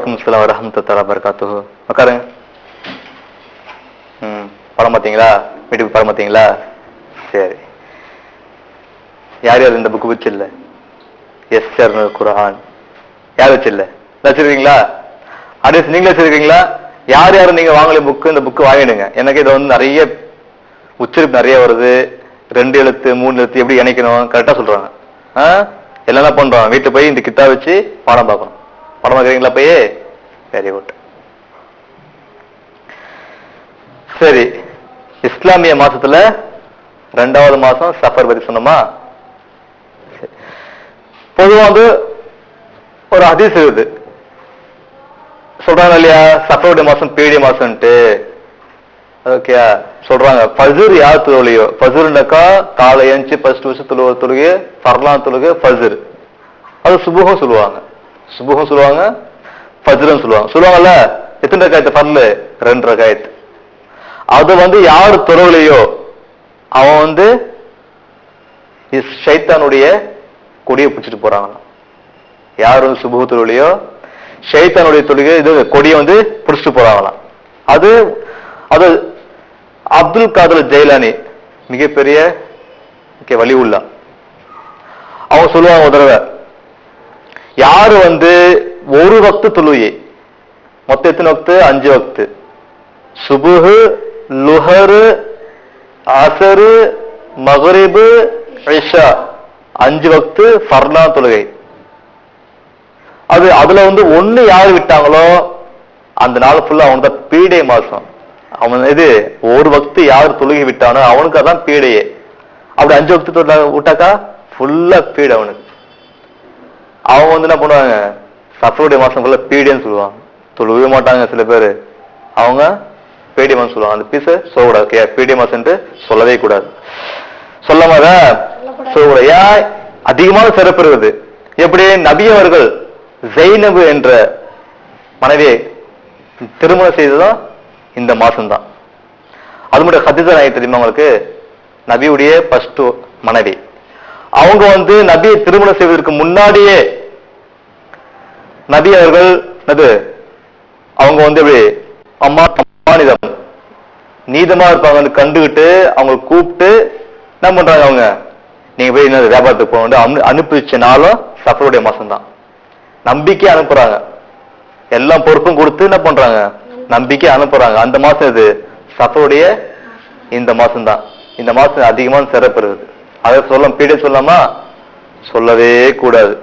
வலைக்கும் அஸ்ஸலாம் வரஹ்மத்துல்லாஹி வபரகாத்துஹு. உட்காருங்க. படம் பார்த்தீங்களா? வீட்டுக்கு படம் பார்த்தீங்களா? சரி. யார் யார் இந்த புக்கு வச்சில்ல? யஸ்ஸர்னல் குர்ஆன் யார் வச்சில்ல? வச்சிருக்கீங்களா? ஹதீஸ் நீங்களே வச்சிருக்கீங்களா? யார் யார் நீங்க வாங்கல புக்கு, இந்த புக்கு வாங்கிடுங்க. எனக்கு இது வந்து நிறைய உச்சரிப்பு நிறைய வருது. 2 எழுத்து 3 எழுத்து எப்படி இணைக்கணும் கரெக்டா சொல்றாங்க. எல்லாம் பண்றோம். வீட்டுல போய் இந்த கிட்டா வச்சு பாடம் பார்க்கணும். படம் பார்க்குறீங்களா போய்? Very good. சரி, இஸ்லாமிய மாசத்துல 2வது மாசம் சஃபர் பத்தி சொன்னோமா? பொதுவாக ஒரு ஹதீஸ் இருக்குது, சொல்றாங்க இல்லையா, சஃபருடைய மாசம் பீடிய மாசம்ட்டு. ஓகே சொல்றாங்க. ஃபஜ்ர் யார் தொழுகையோ, ஃபஜ்ர்னாக்கா காலை எழுந்து ஃபர்ஸ்ட் வருஷம் தொழுகை ஃபர்லான் தொழுகை ஃபஜ்ர். அது சுபூஹும் சொல்லுவாங்க, சுபூஹும் சொல்லுவாங்க, ஃபஜ்ரும் சொல்லுவாங்க. சொல்லுவாங்கல்ல, எத்தனை ரக்காயத்து ஃபர்லு? 2 ரக்காயத்து. அது வந்து யாரு தொழுகலையோ அவன் வந்து ஷைத்தானுடைய கொடியை பிடிச்சிட்டு போறாங்க. யாரு சுபூஹ் தொழுகலையோ ஷைத்தானுடைய தொழுகை இது கொடியை வந்து பிடிச்சிட்டு போறாங்களாம். அது அது அப்துல் காதர் ஜெயிலானி மிகப்பெரிய வலி உள்ள அவங்க சொல்லுவாங்க, ஒரு தடவை யாரு வந்து ஒரு வக்து தொழுகை, மொத்தம் எத்தனை வக்து? 5 வக்து. சுபுஹு, லுஹரு, அசரு, மக்ரிபு, இஷா 5 வக்து ஃபர்லா தொழுகை. அதுல வந்து ஒண்ணு யாரு விட்டாங்களோ அந்த நாள் ஃபுல்லா அவனுக்கு தான் பீடை மாசம். அவன் இது ஒரு வக்து யாரு தொழுகை விட்டானோ அவனுக்கு அதான் பீடையே. அப்படி 5 வக்து விட்டாக்கா ஃபுல்லா பீடை அவனுக்கு. அவங்க வந்து என்ன பண்ணுவாங்க, சஃபருடைய மாசம் ஃபுல்லா பீடைன்னு சொல்லுவாங்க. தொழுகவே மாட்டாங்க சில பேர், அவங்க பீடிய மாசம் சொல்லுவாங்க. அந்த பீஸ சொல்லக்கூடாது, பீடிய மாசம் சொல்லவே கூடாது. சொல்லாம சொல்லக்கூடாது. ஏன்? அதிகமான சிறப்பு இருக்குது. எப்படி? நபி அவர்கள் ஜெய்னபு என்ற மனைவியை திருமணம் செய்ததும் இந்த மாசம் தான். அது மட்டும் ஹதீஜா நாயகி தெரியுமா உங்களுக்கு? நபியுடைய ஃபர்ஸ்ட் மனைவி. அவங்க வந்து நபியை திருமணம் செய்வதற்கு முன்னாடியே நபி அவர்கள் அவங்க வந்து எப்படி அம்மானிதம் நீதமா இருப்பாங்க கண்டுகிட்டு அவங்க கூப்பிட்டு என்ன பண்றாங்க, அவங்க நீங்க போய் என்ன வியாபாரத்துக்கு போக அனுப்பிச்சனாலும் சஃபருடைய மாசம் தான். நம்பிக்கை அனுப்புறாங்க, எல்லாம் பொறுப்பும் கொடுத்து என்ன பண்றாங்க, நம்பிக்கை அனுப்புறாங்க. அந்த மாசம் இது சஃபருடைய இந்த மாசம் தான். இந்த மாசம் அதிகமான சிறப்பு இருக்குது. அதை பீடை சொல்லாமா? சொல்லவே கூடாது.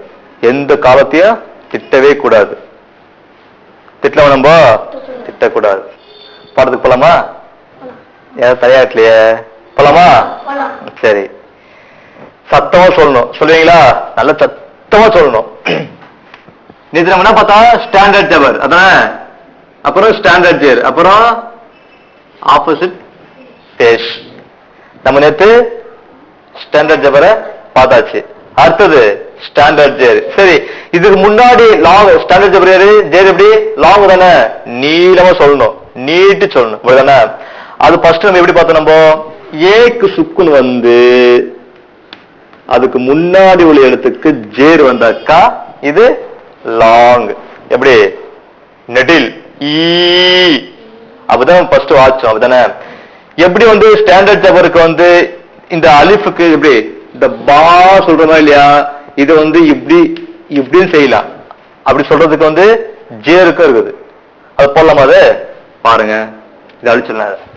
எந்த காலத்தையும் திட்டவே கூடாது. திட்டலாம் நம்ம திட்டக்கூடாது. பாடத்துக்கு போலாமா? ஏன் தயாரிக்கலையே? போலாமா? சரி, சத்தமா சொல்லணும். சொல்லுவீங்களா? நல்ல சத்தமா சொல்லணும். நேற்று நம்ம என்ன பார்த்தா ஸ்டாண்டர்ட் ஜபர், அதானே? அப்புறம் ஸ்டாண்டர்ட் ஜேர், அப்புறம் ஆப்போசிட் பேஷ். நம்ம நேற்று ஸ்டாண்டர்ட் ஜபரை பார்த்தாச்சு. அடுத்தது ஸ்டாண்டர்ட் ஜேர். சரி, இதுக்கு முன்னாடி லாங் ஸ்டாண்டர்ட் ஜபர் ஜேர் எப்படி? லாங் தானே, நீளமா சொல்லணும், நீட்டு சொல்லணும், இப்படிதானே? அது ஃபர்ஸ்ட் நம்ம எப்படி பார்த்தோம், நம்ம ஏக்கு சுக்குன்னு வந்து அதுக்கு முன்னாடி உள்ள எழுத்துக்கு ஜேர் வந்தாக்கா இது லாங். எப்படி? நெடில் ஈ, அப்பதான் ஃபர்ஸ்ட் வாட்சோம், அப்படிதானே? எப்படி வந்து ஸ்டாண்டர்ட் ஜபருக்கு வந்து இந்த அலிஃபுக்கு எப்படி இந்த பா சொல்றோமா இல்லையா, இது வந்து இப்படி இப்படின்னு செய்யலாம். அப்படி சொல்றதுக்கு வந்து ஜேருக்கு இருக்குது. அது போடலாமா? அது பாருங்க, இது அழிச்சிடலாம்.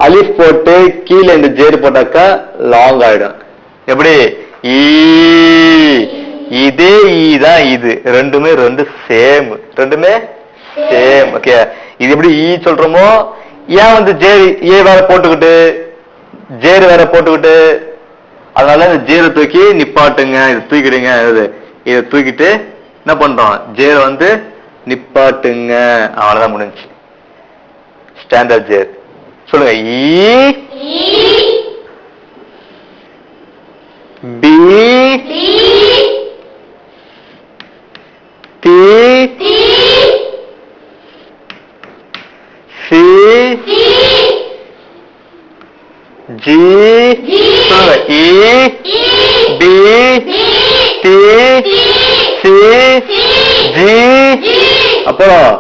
அலிஃப் போட்டு கீழே இந்த ஜேர் போட்டாக்கா லாங் ஆயிடும். எப்படி? ஈ, இதே ஈ தான் இது, ரெண்டுமே சேம், ரெண்டுமே சேம். ஓகே, இது எப்படி ஈ சொல்றோமோ, ஏன் வந்து ஜேர் ஏ வேற போட்டுக்கிட்டு ஜேர் வேற போட்டுக்கிட்டு, அதனால இந்த ஜேரை தூக்கி நிப்பாட்டுங்க, இது தூக்கிடுங்க, இதை தூக்கிட்டு என்ன பண்றோம், ஜேர் வந்து நிப்பாட்டுங்க, அவ்வளவுதான் முடிஞ்சு. ஸ்டாண்டர்ட் ஜேர். சொல்லுங்க. ஈ, பி, டி, சி, ஜி, சொல்லுங்க. இ, பி, டி சி ஜி அப்புறம்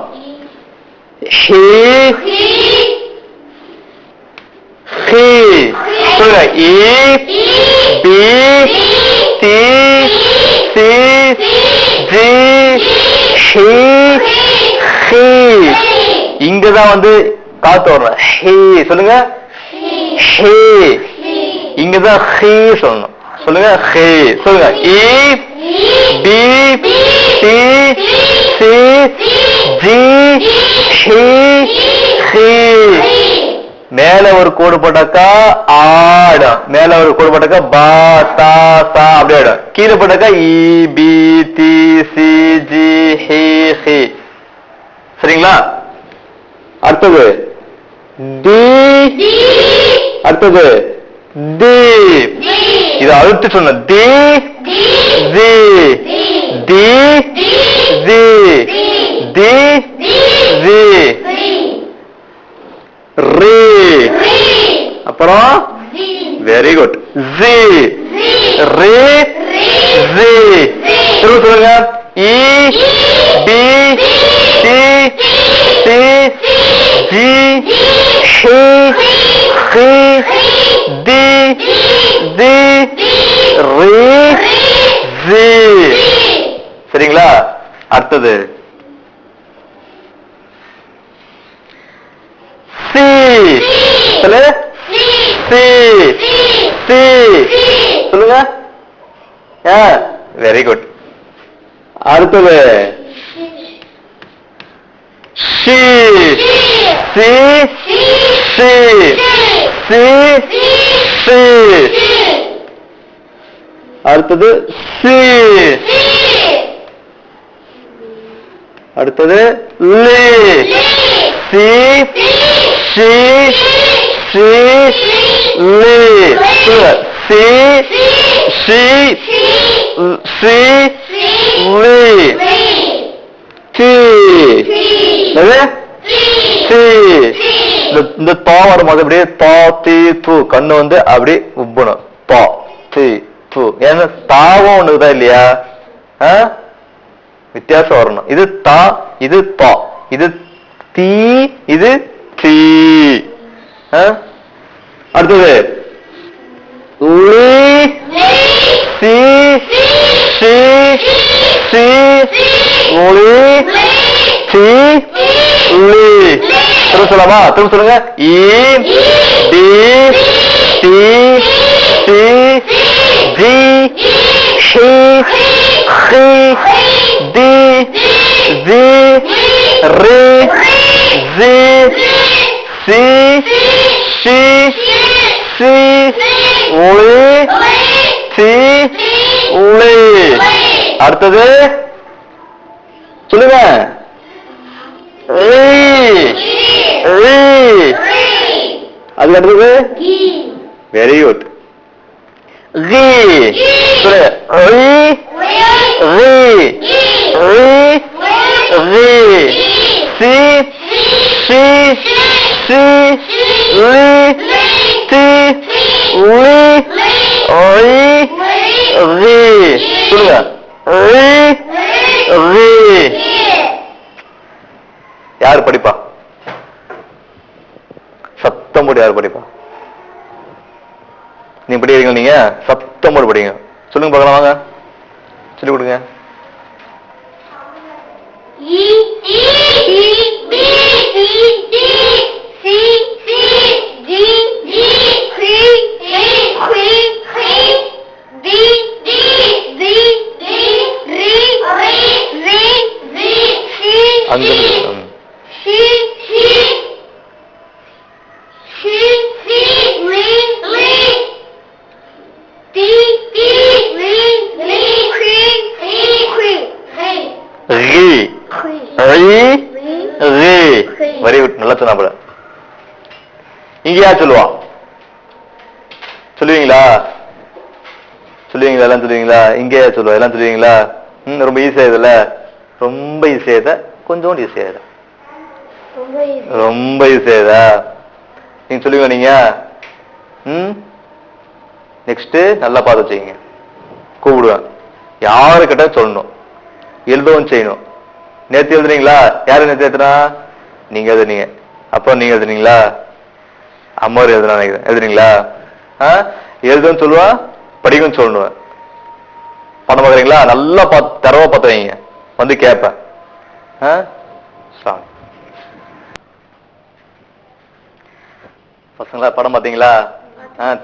ஹி ஹி சொல்லுங்க இ பி டி சி ஜி ஹி ஹி இங்கதான் வந்து காத்து வரணும் ஹி சொல்லுங்க ஹி இங்கதான் ஹி சொல்லணும் சொல்லுங்க ஹி சொல்லுங்க இ பி டி சி ஜி ஹி ஹி மேல ஒரு கோடு போட்டாக்கா ஆடும் மேல ஒரு கோடு போட்டாக்கா பா தா சா அப்படி ஆயிடும் கீழே போட்டாக்கா இ பி டி சி ஜி ஹி ஹி சரிங்களா அடுத்தது டி அடுத்தது டி இது அழுத்து சொன்ன டி ஜி டி ஜி டி ஜி ரீ அப்புறம் வெரி குட் ஜி ரீ ஜி திரும்ப சொல்லுங்க இ பி டி சி ஜி ஹி ஹி டி தி ரீ ஜி சரிங்களா அடுத்தது சி சொல்லு சி சி சொல்லுங்க வெரி குட் அடுத்தது சி சி சி சி சி அடுத்தது சி அடுத்தது லி சி சி சி லி சி சி சி லி டி இந்த தா வரும்போது அப்படியே தா தி து கண்ணு வந்து அப்படி உப்பணும் தா தி து ஏன்னா தாவும் ஒண்ணுதான் இல்லையா வித்தியாசம் வரணும் இது தா இது தா இது தீ இது தீ அடுத்தது சி சி சி ஒளி சி லி திரும்ப சொல்லலாமா திரும்ப சொல்லுங்க இ டி சி சி ஜி ஹி ஹி டி ஜி ரீ ஜி சி சி சி ஒளி சி ஒளி அடுத்தது சொல்லுங்க அது அடுத்தது வெரி குட் யாரு படிப்பா சத்தம் போட்டு யாரு படிப்பா நீ படிக்கிறீங்க நீங்க சத்தம் போட்டு படிங்க சொல்லுங்க பார்க்கலாம் வாங்க சொல்லி கொடுங்க வெரி குட் நல்லா சொன்னா போல இங்க யார் சொல்லுவா சொல்லுவீங்களா சொல்லுவீங்களா எல்லாம் சொல்லுவீங்களா இங்க யார் சொல்லுவா எல்லாம் சொல்லுவீங்களா ரொம்ப ஈஸியா இதுல ரொம்ப ஈஸியா கொஞ்சோண்டு ஈஸியா ரொம்ப ஈஸியா நீங்க சொல்லுவீங்க நீங்க நெக்ஸ்ட் நல்லா பார்த்து வச்சுக்கீங்க கூப்பிடுவேன் யாருக்கிட்ட சொல்லணும், எழுதவும் செய்யணும். நேத்து எழுதுறீங்களா? யாரு நேத்து எழுதுனா? நீங்க எழுதுனீங்க. அப்புறம் நீங்க எழுதுனீங்களா? அம்மா எழுதுனா நினைக்கிறேன். எழுதுறீங்களா? எழுதுன்னு சொல்லுவா, படிக்கணும்னு சொல்லணும். பண்ண பாக்குறீங்களா? நல்லா தரவா பார்த்து வைங்க, வந்து கேட்பேன். பசங்களா படம் பாத்தீங்களா?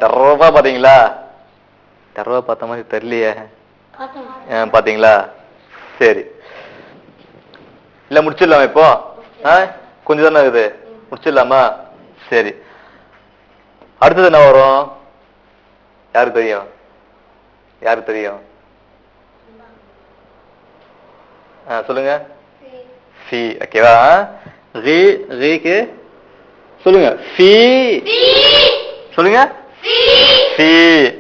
தரவா பாத்தீங்களா? தரவா பார்த்த மாதிரி தெரியலையே. பாத்தீங்களா? சரி, இல்ல முடிச்சிடலாமா இப்போ? கொஞ்சம் தானே இருக்குது, முடிச்சிடலாமா? சரி, அடுத்தது என்ன வரும்? யாருக்கு தெரியும்? யாருக்கு தெரியும்? சொல்லுங்க. சி. ஓகேவா? ரீ. ரீக்கு சொல்லுங்க. சி. சொல்லுங்க. சி.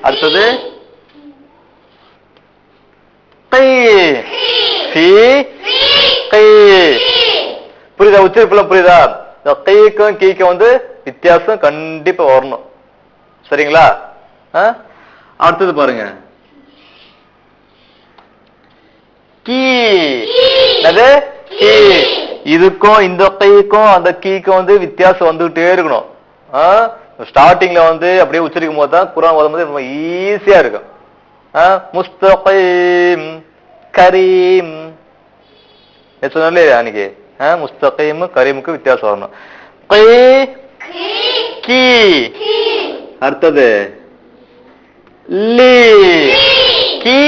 அடுத்தது கை. சி கை. புரியுதா? உச்சரிப்புலாம் புரியுதா? கைக்கும் கீக்கும் வந்து வித்தியாசம் கண்டிப்பா வரணும். சரிங்களா? அடுத்தது பாருங்க, கீ. அது கீ. இதுக்கும் இந்த கைக்கும் அந்த கீக்கும் வந்து வித்தியாசம் வந்துகிட்டே இருக்கணும். ஸ்டார்டிங்ல வந்து அப்படியே உச்சரிக்கும் போது தான் குர்ஆன் ஓதும்போது ரொம்ப ஈஸியா இருக்கும். முஸ்தகீம், கரீம் சொன்னாலே அன்னைக்கு முஸ்தகீம் கரீமுக்கு வித்தியாசம் வரணும். கை கீ. அடுத்தது லீ. கீ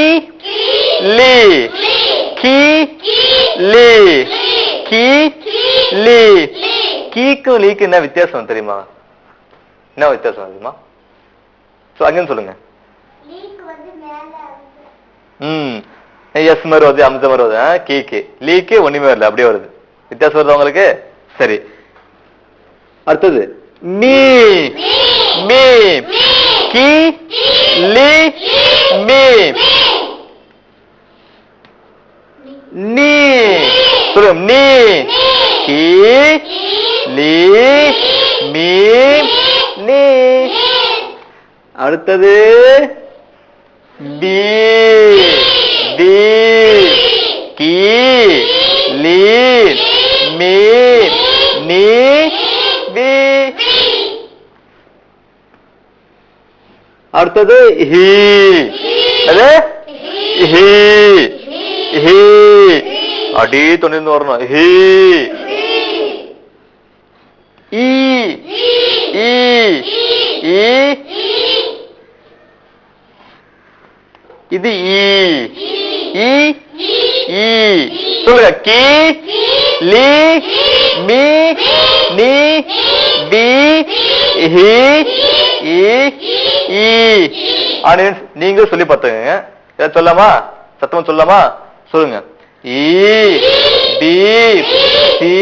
லீ. கீ லீ. கீ லீ. கீக்கும் லீக்கு என்ன வித்தியாசம் தெரியுமா? என்ன வித்தியாசம் தெரியுமா? அங்கன்னு சொல்லுங்க. எஸ் மாதிரி வருது, அம்ச மாதிரி வருது. கீக்கு லீக்கு ஒண்ணுமே வரல, அப்படியே வருது. வித்தியாசம் வருது உங்களுக்கு? சரி, அடுத்தது மீ. மீ. கீ லீ மீ. நீ. சொல்லுங்க. நீ. கீ லீ மீ நீ. அடுத்தது பி. பி. கீ லீ மீ நீ பி. அடுத்தது ஹி. அது ஹி. ஹி. அடி தொண்டிருந்து வரணும். ஹி. ஈ. ஈ. ஈ. இது ஈ. ஈ. ஈ. சொல்லுங்க. கீ லீ மீ நீ பி ஹி ஈ ஈ. நீங்க சொல்லி பார்த்துங்க. சொல்லாமா? சத்தமா சொல்லாமா? சொல்லுங்க. ஈ பி சி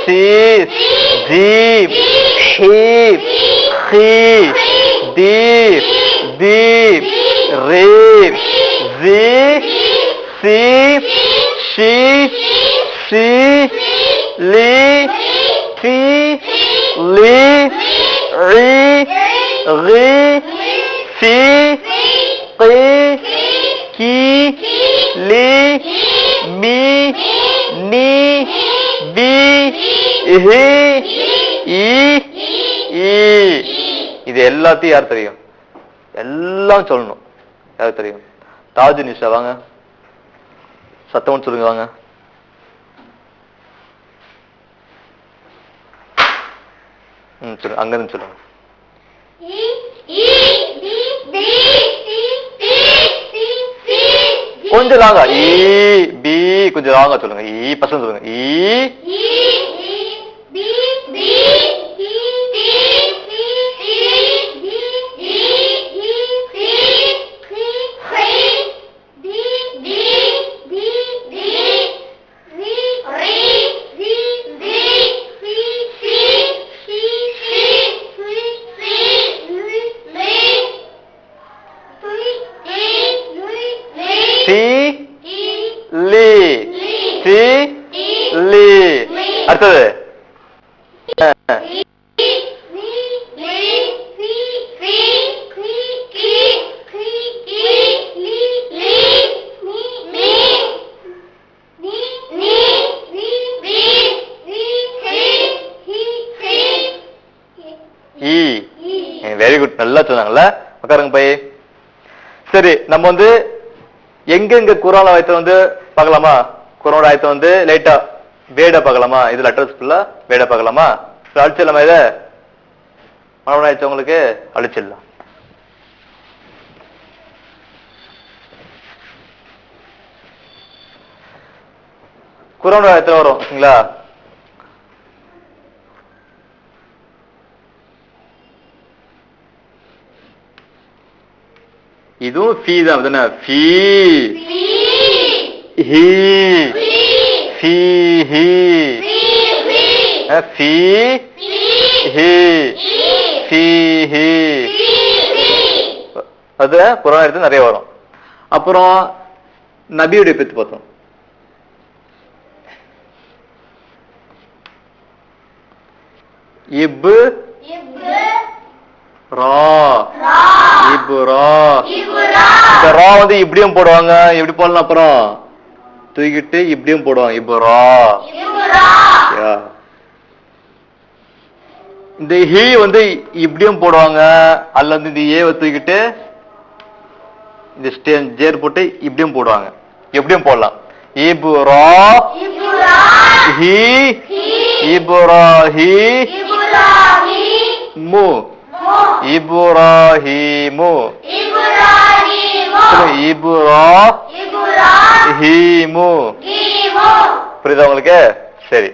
சி ஜி ஹி ஹி தி தி ரே ஜி சி ஷி சி லி சி லி ரி ரி சி கி கீ லீ மீ நீ பி ஹி ஈ ஈ. இது எல்லாத்தையும் யார் தெரியும்? எல்லாம் சொல்லணும். யாருக்கு தெரியும்? தாஜு நிஷா வாங்க, சத்தம் சொல்லுங்க வாங்க. சொல்லுங்க, அங்க இருந்து சொல்லுங்க. கொஞ்சம் லாங்கா. ஈ பி. கொஞ்சம் லாங்கா சொல்லுங்க. ஈ பசங்க சொல்லுங்க. ஈ அடுத்தது நல்லா சொன்னாங்கல்ல. உட்காருங்க பை. சரி, நம்ம வந்து எங்க குரான் ஆயத்தை வந்து பார்க்கலாமா? குரான் ஆயத்தை வந்து லைட்டா வேட பார்க்கலாமா? இது லெட்டர்ஸ் ஃபுல்லா வேட பார்க்கலாமா? அழிச்சிடலாமா? இதை மனோட ஆயத்தை உங்களுக்கு அழிச்சிடலாம். குரான் ஆயத்துல வரும் சரிங்களா? இதுவும் ஃபீ தான் தானே? ஃபீ ஹீ ஃபீ ஹீ ஃபீ ஹீ ஃபீ ஹீ அது குரான் எடுத்து நிறைய வரும். அப்புறம் நபியுடைய பத்தி பார்த்தோம். இப் ரா இப்ரா. இந்த ரா வந்து இப்படியும் போடுவாங்க, எப்படி போடலாம்? அப்புறம் தூக்கிட்டு இப்படியும் போடுவாங்க, இப்ரா. இந்த ஹி வந்து இப்படியும் போடுவாங்க, அல்லது இந்த ஏவை தூக்கிட்டு இந்த ஜேர் போட்டு இப்படியும் போடுவாங்க. எப்படியும் போடலாம். இப்ரா ஹி இப்ராஹி மு இப்ராஹிமு இப்ராஹிமு. புரியுதா உங்களுக்கு? சரி,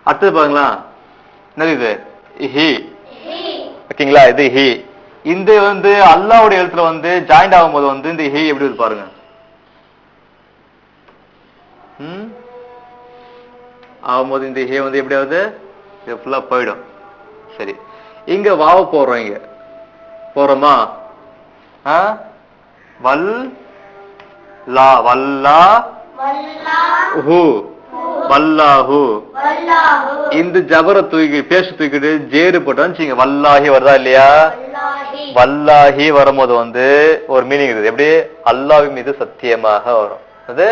அடுத்தது பாருங்களா. என்னது இது? ஹி. ஓகேங்களா? இது ஹி. இந்த வந்து அல்லாஹ்வுடைய எழுத்துல வந்து ஜாயிண்ட் ஆகும்போது வந்து இந்த ஹி எப்படி இருக்கு பாருங்க. ஆகும்போது இந்த ஹே வந்து எப்படி ஆகுது? இது ஃபுல்லா போயிடும். சரி, இங்க வாவ போடுறோம். இங்க போறோமா? வல் லா வல்லா ஹு வல்லாஹு. இந்த ஜபர தூக்கி பேச தூக்கிட்டு ஜேரு போட்டோம். வல்லாஹி வருதா இல்லையா? வல்லாஹி வரும்போது வந்து ஒரு மீனிங் இருக்குது. எப்படி? அல்லாஹ் மீது சத்தியமாக வரும். அது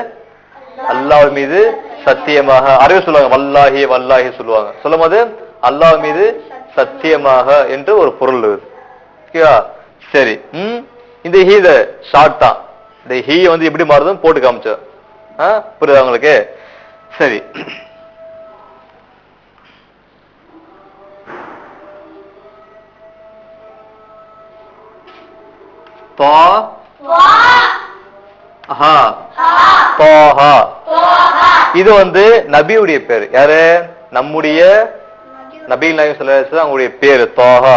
அல்லாஹ் மீது சத்தியமாக அறிவு சொல்லுவாங்க. வல்லாஹி வல்லாஹி சொல்லுவாங்க. சொல்லும் போது அல்லாஹ் மீது சத்தியமாக என்று ஒரு பொருள் இருக்குது. சரி, இந்த ஹீ ஷார்ட் தான். இந்த ஹீ வந்து எப்படி மாறுதுன்னு போட்டு காமிச்சோம். புரியுதா உங்களுக்கு? சரி, இது வந்து நபியுடைய பேரு. யாரு? நம்முடைய நபி நாயகம் ஸல்லல்லாஹு அலைஹி வஸல்லம் அவங்களுடைய பேரு தாஹா.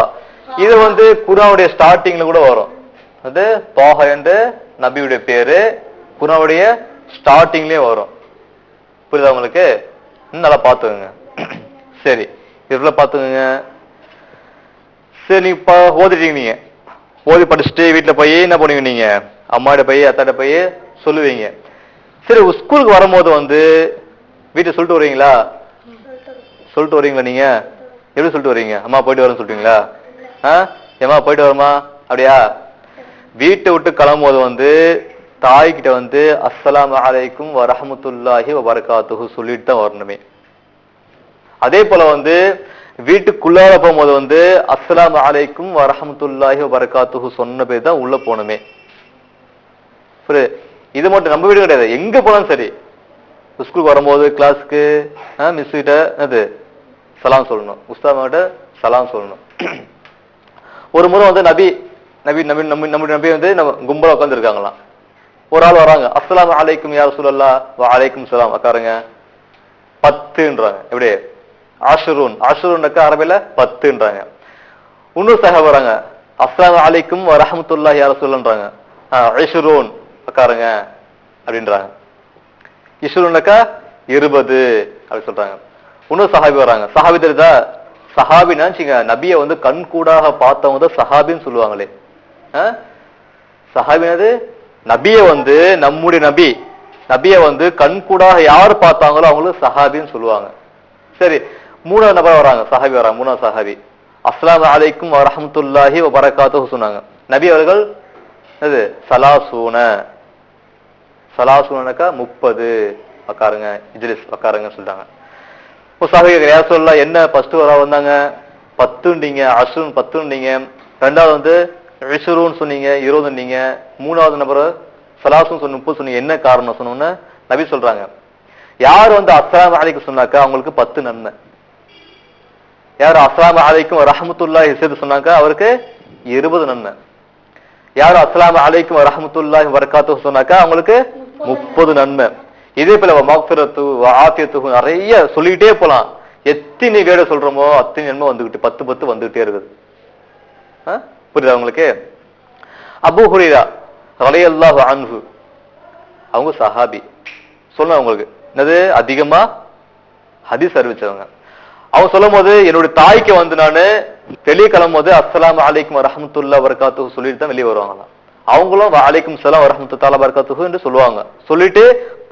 இது வந்து குர்ஆனுடைய ஸ்டார்டிங்ல கூட வரும். அது தாஹா என்ற நபியுடைய பேரு குர்ஆனுடைய ஸ்டார்டிங்லயே வரும். புரியுதா உங்களுக்கு? நல்லா பாத்துக்கோங்க. சரி, இதுல பாத்துக்கோங்க. சரி, நீங்க ஓதிட்டீங்க. நீங்க ஓதி படிச்சுட்டு வீட்டுல போய் என்ன பண்ணுவீங்க? நீங்க அம்மாட்ட போய் அத்தாட்ட போய் சொல்லுவீங்க. சரி, ஸ்கூலுக்கு வரும்போது வந்து வீட்டை சொல்லிட்டு வருவீங்களா? சொல்லிட்டு வருவீங்களா? நீங்க எப்படி சொல்லிட்டு வரீங்க? அம்மா போயிட்டு வரேன்னு சொல்றீங்களா? ஏமா போயிட்டு வரமா? அப்படியா? வீட்டை விட்டு கிளம்பும் போது வந்து தாய்கிட்ட வந்து அஸ்ஸலாமு அலைக்கும் வரஹ்மத்துல்லாஹி வபரகாத்துஹு சொல்லிட்டு தான் வரணுமே. அதே போல வந்து வீட்டுக்குள்ளார போகும்போது வந்து அஸ்ஸலாமு அலைக்கும் வரஹ்மத்துல்லாஹி வபரகாத்துஹு சொன்ன பேர் தான் உள்ள போகணுமே. இது மட்டும் நம்ம வீடு கிடையாது, எங்க போனாலும் சரி. ஸ்கூலுக்கு வரும்போது கிளாஸுக்கு மிஸ் கிட்ட அது சலாம் சொல்லணும், உஸ்தாத் கிட்ட சலாம் சொல்லணும். ஒரு முறை வந்து நபி நபி நபி நம்முடைய நபி வந்து நம்ம கும்பலா உட்கார்ந்து இருக்காங்களாம். ஒரு ஆள் வராங்க, அஸ்ஸலாமு அலைக்கும் யா ரசூலல்லாஹ் வ அலைக்கும் சலாம். உட்காருங்க. 10ன்றாங்க. எப்படி? ஆஷுரூன். ஆஷுரூன்னாக்கா அரபில 10ன்றாங்க. இன்னொரு சஹாபா வராங்க, அஸ்ஸலாமு அலைக்கும் வ ரஹ்மத்துல்லாஹி யா ரசூலன்றாங்க. இஷ்ரூன் உட்காருங்க அப்படின்றாங்க. இஷ்ரூன்னாக்கா 20 அப்படி சொல்றாங்க. இன்னொரு சஹாபி வராங்க. சஹாபி தெரியுதா? சஹாபின்னா நபியை வந்து கண் கூடாக பார்த்தவங்க தான் சஹாபின்னு சொல்லுவாங்களே. சஹாபினது நபியை வந்து நம்முடைய நபியை வந்து கண் கூடாக யார் பார்த்தாங்களோ அவங்களும் சஹாபின்னு சொல்லுவாங்க. சரி, மூணாவது நபர் வராங்க, சஹாபி வராங்க. மூணாவது சஹாபி அஸ்ஸலாமு அலைக்கும் வரஹ்மத்துல்லாஹி வபரகாத்துஹு சொன்னாங்க. நபி அவர்கள் அது சலாசூனக்கா 30 உட்காருங்க, இஜ்லிஸ் உட்காருங்க சொல்லிட்டாங்க. சஹாபி யார் சொல்லலாம், என்ன ஃபர்ஸ்ட் வர வந்தாங்க 10ன்றீங்க, அஸ்ரூன் 10ன்றீங்க, ரெண்டாவது வந்து 20 சொன்னீங்க, 20 நீங்க, மூணாவது நபர் சலாசுன்னு சொன்ன 30 சொன்னீங்க, என்ன காரணம் சொன்னோன்னு நபி சொல்றாங்க, யார் வந்து அஸ்ஸலாமு அலைக்கும் சொன்னாக்கா அவங்களுக்கு 10 நன்மை. யார் அஸ்ஸலாமு அலைக்கும் ரஹ்மத்துல்லாஹி சேர்த்து சொன்னாக்கா அவருக்கு 20 நன்மை. யார் அஸ்ஸலாமு அலைக்கும் ரஹ்மத்துல்லாஹி வபரகாத்துஹு சொன்னாக்கா அவங்களுக்கு 30 நன்மை. இதே போல மக்ஃபிரத்து ஆஃபியத்து நிறைய சொல்லிட்டே போலாம். எத்தனை வேட சொல்றோமோ அத்தனை நன்மை வந்துகிட்டு 10 வந்துகிட்டே இருக்குது. புரியுதா உங்களுக்கு? அபூ ஹுரைரா ரலியல்லாஹு அன்ஹு அவங்க சஹாபி, சொல்லுங்க உங்களுக்கு என்னது அதிகமா ஹதீஸ் அறிவிச்சவங்க. அவங்க சொல்லும் போது என்னுடைய தாய்க்கு வந்து நானு வெளியே கிளம்பும் போது அஸ்ஸலாமு அலைக்கும் வரஹ்மத்துல்லாஹி வபரகாத்துஹு சொல்லிட்டு தான் வெளியே வருவாங்களாம். அவங்களும் வஅலைக்கும் ஸலாம் வரஹ்மத்துல்லாஹி வபரகாத்துஹு என்று சொல்லுவாங்க, சொல்லிட்டு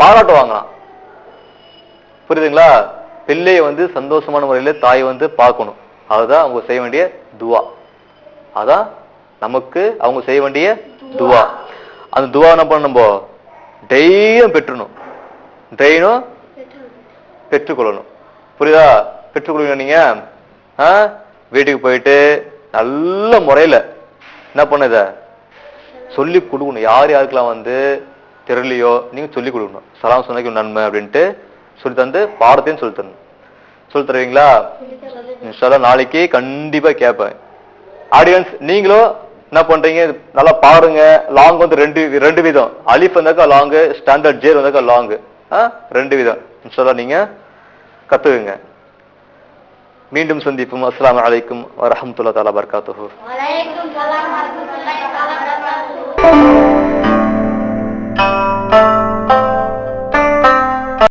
பாராட்டுவாங்களாம். புரியுதுங்களா? பிள்ளையை வந்து சந்தோஷமான முறையில தாய் வந்து பார்க்கணும். அதுதான் அவங்க செய்ய வேண்டிய துவா. அதான் நமக்கு அவங்க செய்ய வேண்டிய துவா. அந்த துவா என்ன பண்ணணும், டெய்லியும் பெற்றணும், டெய்லியும் பெற்றுக்கொள்ளணும். புரியுதா? பெற்றுக்கொள்ளுங்க. நீங்க வீட்டுக்கு போயிட்டு நல்ல முறையில என்ன பண்ணுத சொல்லி கொடுக்கணும். யார் யாருக்கெல்லாம் வந்து தெரியலையோ நீங்க சொல்லி கொடுக்கணும். சலாம் சொன்னதுக்கு நன்மை அப்படின்ட்டு சொல்லி தந்து பாடத்தையும் சொல்லி தரணும். சொல்லி தருவீங்களா? இன்ஷால்லா நாளைக்கு கண்டிப்பா கேட்பேன். ஆடியன்ஸ் நீங்களும் என்ன பண்றீங்க, நல்லா பாருங்க. லாங் வந்து ரெண்டு விதம், அலிஃப் வந்தாக்கா லாங்கு, ஸ்டாண்டர்ட் ஜேர் வந்தாக்கா லாங்கு, 2 விதம். இன்ஷால்லா நீங்க கத்துக்குங்க. மீண்டும் சந்திப்போம். அஸ்ஸலாமு அலைக்கும் வரஹ்மத்துல்லாஹி வபரகாத்துஹு.